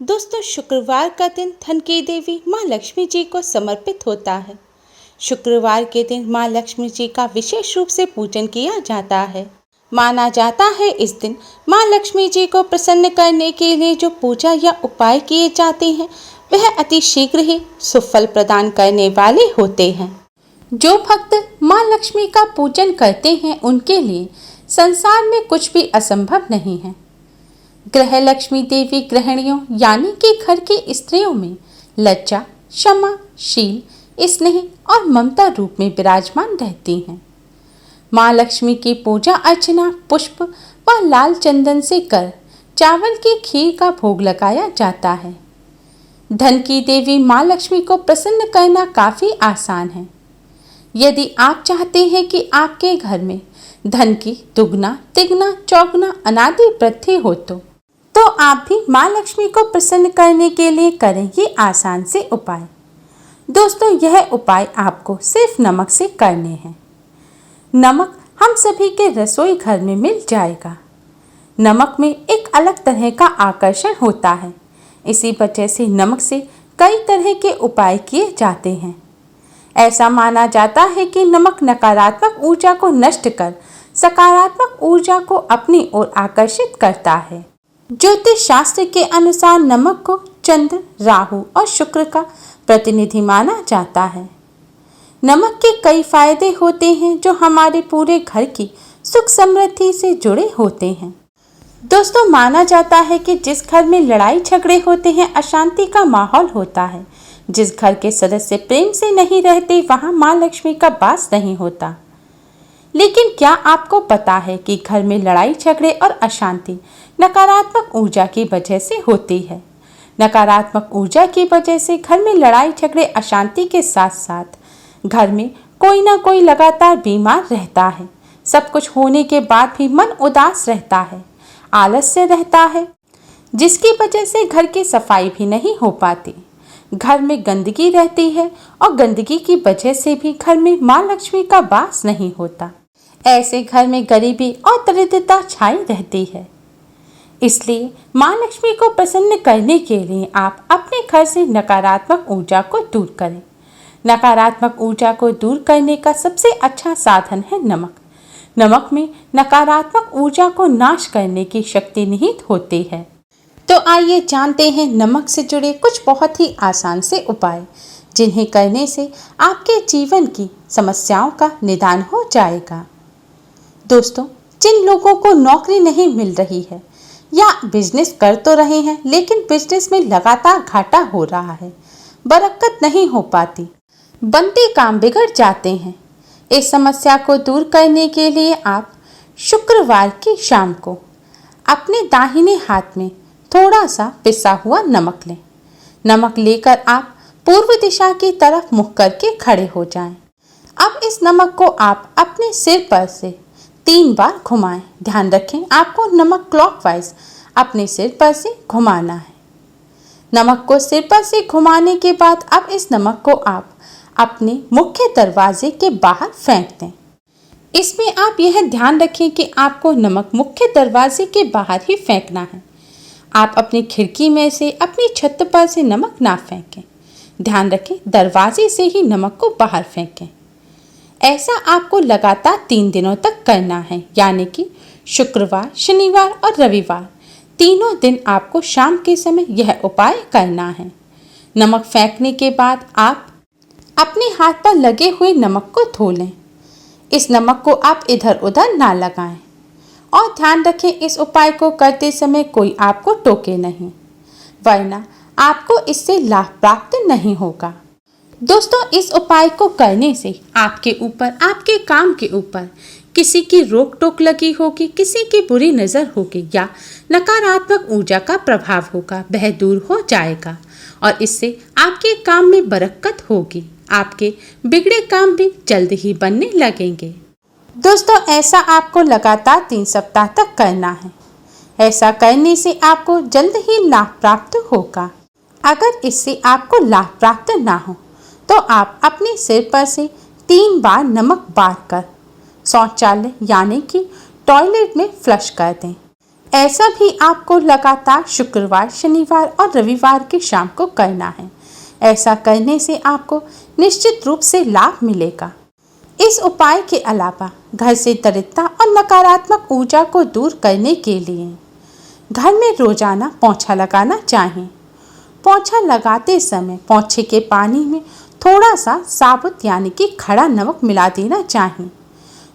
दोस्तों, शुक्रवार का दिन धन की देवी माँ लक्ष्मी जी को समर्पित होता है। शुक्रवार के दिन माँ लक्ष्मी जी का विशेष रूप से पूजन किया जाता है। माना जाता है इस दिन माँ लक्ष्मी जी को प्रसन्न करने के लिए जो पूजा या उपाय किए जाते हैं वह अति शीघ्र ही सुफल प्रदान करने वाले होते हैं। जो भक्त माँ लक्ष्मी का पूजन करते हैं उनके लिए संसार में कुछ भी असंभव नहीं है। ग्रह लक्ष्मी देवी गृहिणियों यानी कि घर की स्त्रियों में लज्जा, क्षमा, शील, स्नेह और ममता रूप में विराजमान रहती हैं। माँ लक्ष्मी की पूजा अर्चना पुष्प व लाल चंदन से कर चावल की खीर का भोग लगाया जाता है। धन की देवी माँ लक्ष्मी को प्रसन्न करना काफी आसान है। यदि आप चाहते हैं कि आपके घर में धन की दुगना तिगना चौगुना अनादि वृद्धि हो तो आप भी माँ लक्ष्मी को प्रसन्न करने के लिए करें ये आसान से उपाय। दोस्तों, यह उपाय आपको सिर्फ नमक से करने हैं। नमक हम सभी के रसोई घर में मिल जाएगा। नमक में एक अलग तरह का आकर्षण होता है। इसी वजह से नमक से कई तरह के उपाय किए जाते हैं। ऐसा माना जाता है कि नमक नकारात्मक ऊर्जा को नष्ट कर सकारात्मक ऊर्जा को अपनी ओर आकर्षित करता है। ज्योतिष शास्त्र के अनुसार नमक को चंद्र, राहु और शुक्र का प्रतिनिधि माना जाता है। नमक के कई फायदे होते हैं जो हमारे पूरे घर की सुख समृद्धि से जुड़े होते हैं। दोस्तों, माना जाता है कि जिस घर में लड़ाई झगड़े होते हैं, अशांति का माहौल होता है, जिस घर के सदस्य प्रेम से नहीं रहते, वहां माँ लक्ष्मी का वास नहीं होता। लेकिन क्या आपको पता है कि घर में लड़ाई झगड़े और अशांति नकारात्मक ऊर्जा की वजह से होती है। नकारात्मक ऊर्जा की वजह से घर में लड़ाई झगड़े अशांति के साथ साथ घर में कोई ना कोई लगातार बीमार रहता है। सब कुछ होने के बाद भी मन उदास रहता है, आलस्य रहता है, जिसकी वजह से घर की सफाई भी नहीं हो पाती। घर में गंदगी रहती है और गंदगी की वजह से भी घर में माँ लक्ष्मी का वास नहीं होता। ऐसे घर में गरीबी और दरिद्रता छाई रहती है। इसलिए माँ लक्ष्मी को प्रसन्न करने के लिए आप अपने घर से नकारात्मक ऊर्जा को दूर करें। नकारात्मक ऊर्जा को दूर करने का सबसे अच्छा साधन है नमक। नमक में नकारात्मक ऊर्जा को नाश करने की शक्ति निहित होती है। तो आइए जानते हैं नमक से जुड़े कुछ बहुत ही आसान से उपाय, जिन्हें करने से आपके जीवन की समस्याओं का निदान हो जाएगा। दोस्तों, जिन लोगों को नौकरी नहीं मिल रही है या बिजनेस कर तो रहे हैं लेकिन बिजनेस में लगातार घाटा हो रहा है, बरकत नहीं हो पाती, बनते काम बिगड़ जाते हैं, इस समस्या को दूर करने के लिए आप शुक्रवार की शाम को अपने दाहिने हाथ में थोड़ा सा पिसा हुआ नमक लें। नमक लेकर आप पूर्व दिशा की तरफ मुख करके खड़े हो जाएं। अब इस नमक को आप अपने सिर पर से 3 बार घुमाएं। ध्यान रखें, आपको नमक क्लॉकवाइज अपने सिर पर से घुमाना है। नमक को सिर पर से घुमाने के बाद अब इस नमक को आप अपने मुख्य दरवाजे के बाहर फेंक दें। इसमें आप यह ध्यान रखें कि आपको नमक मुख्य दरवाजे के बाहर ही फेंकना है। आप अपनी खिड़की में से, अपनी छत पर से नमक ना फेंकें। ध्यान रखें, दरवाजे से ही नमक को बाहर फेंकें। ऐसा आपको लगातार 3 दिनों तक करना है, यानी कि शुक्रवार, शनिवार और रविवार तीनों दिन आपको शाम के समय यह उपाय करना है। नमक फेंकने के बाद आप अपने हाथ पर लगे हुए नमक को धो लें। इस नमक को आप इधर उधर ना लगाएं और ध्यान रखें, इस उपाय को करते समय कोई आपको टोके नहीं, वरना आपको इससे लाभ प्राप्त नहीं होगा। दोस्तों, इस उपाय को करने से आपके ऊपर, आपके काम के ऊपर किसी की रोक टोक लगी होगी, किसी की बुरी नज़र होगी या नकारात्मक ऊर्जा का प्रभाव होगा, वह दूर हो जाएगा और इससे आपके काम में बरकत होगी। आपके बिगड़े काम भी जल्द ही बनने लगेंगे। दोस्तों, ऐसा आपको लगातार 3 सप्ताह तक करना है। ऐसा करने से आपको जल्द ही लाभ प्राप्त होगा। अगर इससे आपको लाभ प्राप्त ना हो तो आप अपने सिर पर से 3 बार नमक बार कर शौचालय यानी कि टॉयलेट में फ्लश कर दें। ऐसा भी आपको लगातार शुक्रवार, शनिवार और रविवार की शाम को करना है। ऐसा करने से आपको निश्चित रूप से लाभ मिलेगा। इस उपाय के अलावा घर से दरिद्रता और नकारात्मक ऊर्जा को दूर करने के लिए घर में रोजाना पोंछा लगाना चाहिए। पोंछा लगाते समय पोंछे के पानी में थोड़ा सा साबुत यानी कि खड़ा नमक मिला देना चाहिए।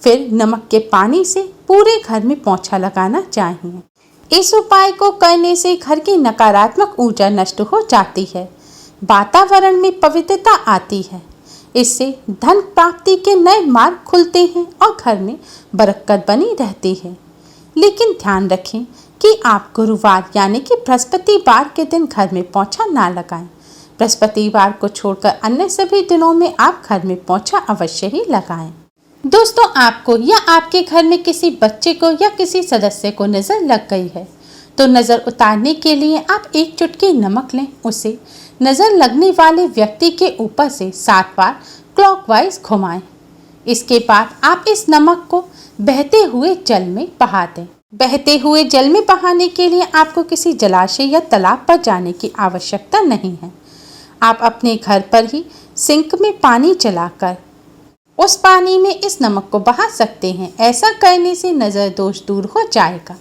फिर नमक के पानी से पूरे घर में पोंछा लगाना चाहिए। इस उपाय को करने से घर की नकारात्मक ऊर्जा नष्ट हो जाती है, वातावरण में पवित्रता आती है। इससे धन प्राप्ति के नए मार्ग खुलते हैं और घर में बरकत बनी रहती है। लेकिन ध्यान रखें कि आप गुरुवार यानी कि बृहस्पतिवार के दिन घर में पोंछा ना लगाएं। बृहस्पतिवार को छोड़कर अन्य सभी दिनों में आप घर में पोंछा अवश्य ही लगाएं। दोस्तों, आपको या आपके घर में किसी बच्चे को या किसी सदस्य को नज़र लग गई है तो नज़र उतारने के लिए आप एक चुटकी नमक लें। उसे नज़र लगने वाले व्यक्ति के ऊपर से 7 बार क्लॉकवाइज घुमाएं। इसके बाद आप इस नमक को बहते हुए जल में बहा दें। बहते हुए जल में बहाने के लिए आपको किसी जलाशय या तालाब पर जाने की आवश्यकता नहीं है। आप अपने घर पर ही सिंक में पानी चलाकर उस पानी में इस नमक को बहा सकते हैं। ऐसा करने से नज़र दोष दूर हो जाएगा।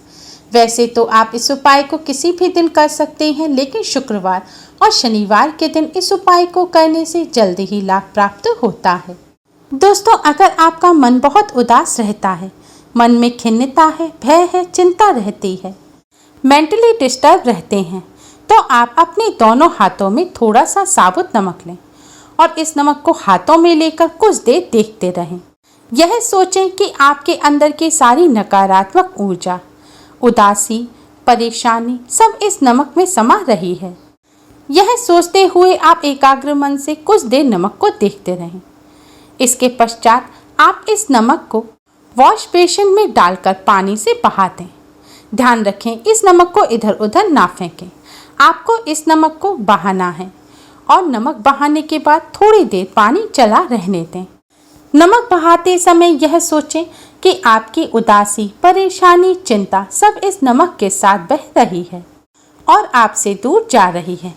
वैसे तो आप इस उपाय को किसी भी दिन कर सकते हैं, लेकिन शुक्रवार और शनिवार के दिन इस उपाय को करने से जल्दी ही लाभ प्राप्त होता है। दोस्तों, अगर आपका मन बहुत उदास रहता है, मन में खिन्नता है, भय है, चिंता रहती है, मेंटली डिस्टर्ब रहते हैं, तो आप अपने दोनों हाथों में थोड़ा सा साबुत नमक लें और इस नमक को हाथों में लेकर कुछ देर देखते रहें। यह सोचें कि आपके अंदर की सारी नकारात्मक ऊर्जा, उदासी, परेशानी सब इस नमक में समा रही है। यह सोचते हुए आप एकाग्र मन से कुछ देर नमक को देखते रहें। इसके पश्चात आप इस नमक को वॉश बेसिन में डालकर पानी से बहा दें। ध्यान रखें, इस नमक को इधर उधर ना फेंकें। आपको इस नमक को बहाना है और नमक बहाने के बाद थोड़ी देर पानी चला रहने दें। नमक बहाते समय यह सोचें कि आपकी उदासी, परेशानी, चिंता सब इस नमक के साथ बह रही है और आपसे दूर जा रही है।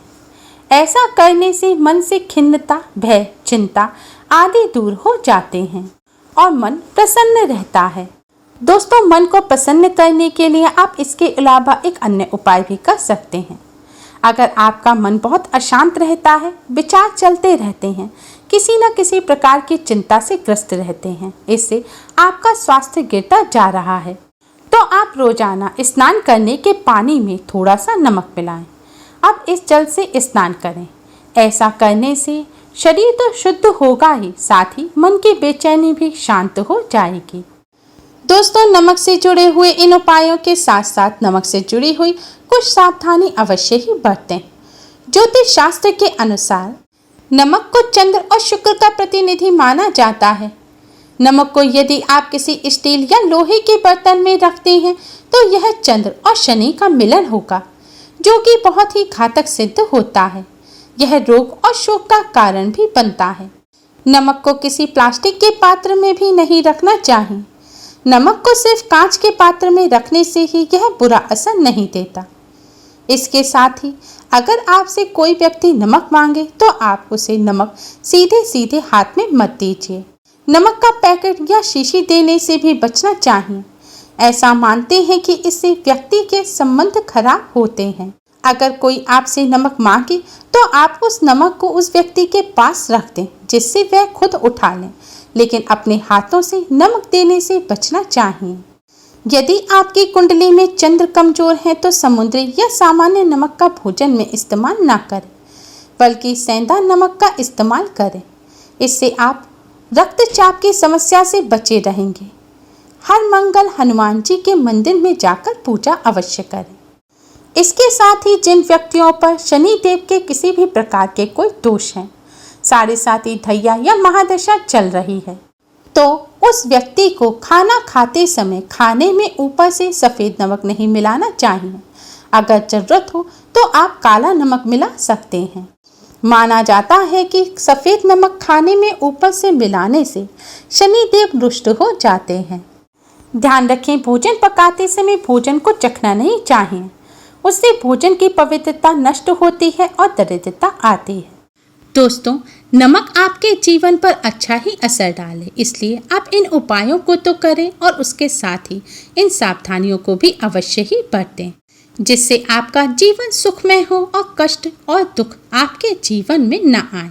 ऐसा करने से मन से खिन्नता, भय, चिंता आदि दूर हो जाते हैं और मन प्रसन्न रहता है। दोस्तों, मन को प्रसन्न करने के लिए आप इसके अलावा एक अन्य उपाय भी कर सकते हैं। अगर आपका मन बहुत अशांत रहता है, विचार चलते रहते हैं, किसी न किसी प्रकार की चिंता से ग्रस्त रहते हैं, इससे आपका स्वास्थ्य गिरता जा रहा है, तो आप रोजाना स्नान करने के पानी में थोड़ा सा नमक मिलाएं। अब इस जल से स्नान करें। ऐसा करने से शरीर तो शुद्ध होगा ही, साथ ही मन की बेचैनी भी शांत हो जाएगी। दोस्तों, नमक से जुड़े हुए इन उपायों के साथ साथ नमक से जुड़ी हुई कुछ सावधानी अवश्य ही बरतें। ज्योतिष शास्त्र के अनुसार नमक को चंद्र और शुक्र का प्रतिनिधि माना जाता है। नमक को यदि आप किसी स्टील या लोहे के बर्तन में रखते हैं तो यह चंद्र और शनि का मिलन होगा, जो कि बहुत ही घातक सिद्ध होता है। यह रोग और शोक का कारण भी बनता है। नमक को किसी प्लास्टिक के पात्र में भी नहीं रखना चाहिए। नमक को सिर्फ कांच के पात्र में रखने से ही यह बुरा असर नहीं देता। इसके साथ ही अगर आपसे कोई व्यक्ति नमक मांगे तो आप उसे नमक सीधे सीधे हाथ में मत दीजिए। नमक का पैकेट या शीशी देने से भी बचना चाहिए। ऐसा मानते हैं कि इससे व्यक्ति के संबंध खराब होते हैं। अगर कोई आपसे नमक मांगे तो आप उस नमक को उस व्यक्ति के पास रख दें जिससे वह खुद उठा लें, लेकिन अपने हाथों से नमक देने से बचना चाहिए। यदि आपकी कुंडली में चंद्र कमजोर है तो समुद्री या सामान्य नमक का भोजन में इस्तेमाल ना करें, बल्कि सेंधा नमक का इस्तेमाल करें। इससे आप रक्तचाप की समस्या से बचे रहेंगे। हर मंगल हनुमान जी के मंदिर में जाकर पूजा अवश्य करें। इसके साथ ही जिन व्यक्तियों पर शनि देव के किसी भी प्रकार के कोई दोष हैं, साढ़े साती ढैया या महादशा चल रही है, तो उस व्यक्ति को खाना खाते समय खाने में ऊपर से सफ़ेद नमक नहीं मिलाना चाहिए। अगर ज़रूरत हो तो आप काला नमक मिला सकते हैं। माना जाता है कि सफ़ेद नमक खाने में ऊपर से मिलाने से शनि देव रुष्ट हो जाते हैं। ध्यान रखें, भोजन पकाते समय भोजन को चखना नहीं चाहिए, उससे भोजन की पवित्रता नष्ट होती है और दरिद्रता आती है। दोस्तों, नमक आपके जीवन पर अच्छा ही असर डाले, इसलिए आप इन उपायों को तो करें और उसके साथ ही इन सावधानियों को भी अवश्य ही बरतें, जिससे आपका जीवन सुखमय हो और कष्ट और दुख आपके जीवन में न आए।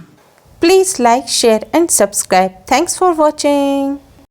Please like, share and subscribe. Thanks for watching.